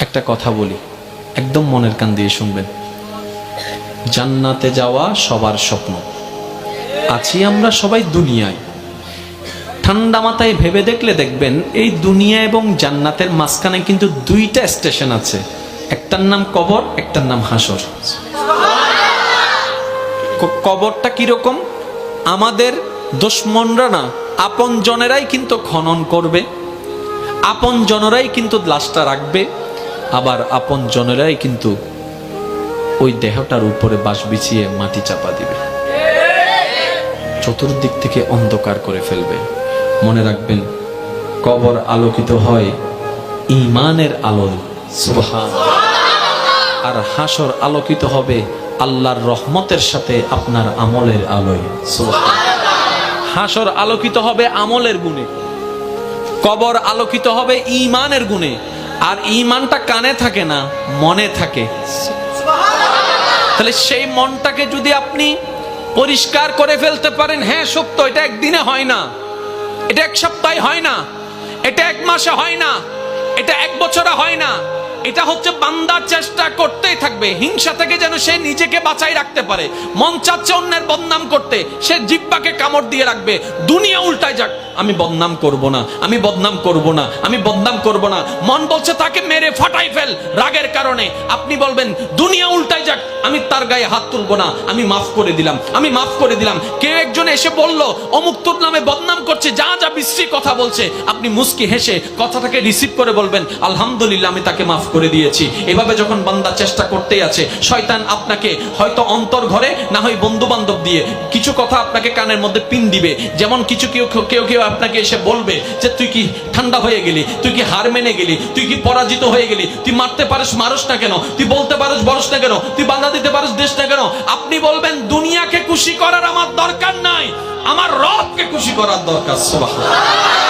একটা কথা বলি, একদম মনের কান দিয়ে শুনবেন। জান্নাতে যাওয়া সবার স্বপ্ন। আছি আমরা সবাই দুনিয়ায়। ঠান্ডা মাথায় ভেবে দেখলে দেখবেন এই দুনিয়া এবং জান্নাতের মাঝখানে কিন্তু দুইটা স্টেশন আছে, একটার নাম কবর, একটার নাম হাসর। কবরটা কিরকম? আমাদের দুশমনরা না, আপন জনেরাই কিন্তু খনন করবে, আপন জনেরাই কিন্তু লাশটা রাখবে, আবার আপন জনেরাই কিন্তু ওই দেহটার উপরে বাঁশ বিছিয়ে মাটি চাপা দিবে, চতুর্দিক থেকে অন্ধকার করে ফেলবে। মনে রাখবেন, কবর আলোকিত হয় ঈমানের আলোয়, সুবহানাল্লাহ। আর হাসর আলোকিত হবে আল্লাহর রহমতের সাথে আপনার আমলের আলোয়, সুবহানাল্লাহ। হাসর আলোকিত হবে আমলের গুণে, কবর আলোকিত হবে ঈমানের গুণে। আর ঈমানটা কানে থাকে না, মনে থাকে। তাহলে সেই মনটাকে যদি আপনি পরিষ্কার করে ফেলতে পারেন, হ্যাঁ সত্য, এটা একদিনে হয় না, এটা এক সপ্তাহে হয় না, এটা এক মাসে হয় না, এটা এক বছরে হয় না, এটা হচ্ছে বান্দার চেষ্টা করতেই থাকবে। হিংসা থেকে যেন সে নিজেকে বাঁচাই রাখতে পারে। মন চাচ্ছে অন্যের বদনাম করতে, সে জিহ্বাকে কামড় দিয়ে রাখবে। দুনিয়া উল্টায় যাক, আমি বদনাম করব না, আমি বদনাম করব না, আমি বদনাম করব না। মন বলছে তাকে মেরে ফাটাই ফেল রাগের কারণে। আপনি বলবেন দুনিয়া উল্টায় যাক, আমি তার গায়ে হাত তুলব না, আমি মাফ করে দিলাম, আমি মাফ করে দিলাম। কেউ একজন এসে বলল অমুক তোর নামে বদনাম করছে, যা যা বিশ্রী কথা বলছে, আপনি মুস্কি হেসে কথাটাকে রিসিভ করে বলবেন আলহামদুলিল্লাহ, আমি তাকে মাফ করে দিয়েছি। এভাবে যখন বান্দা চেষ্টা করতেই আছে, শয়তান আপনাকে হয়তো অন্তর ঘরে, না হয় বন্ধু বান্ধব দিয়ে কিছু কথা আপনাকে কানের মধ্যে পিন দিবে। যেমন কিছু কেউ আপনাকে এসে বলবে যে তুই কি ঠান্ডা হয়ে গেলি, তুই কি হার মেনে গেলি, তুই কি পরাজিত হয়ে গেলি, তুই মারতে পারিস মারস না কেন, তুই বলতে পারিস বলস না কেন, তুই বাধা দিতে পারিস দেশ না কেন। আপনি বলবেন দুনিয়াকে খুশি করার আমার দরকার নাই, আমার রবকে খুশি করার দরকার, সুবহানাল্লাহ।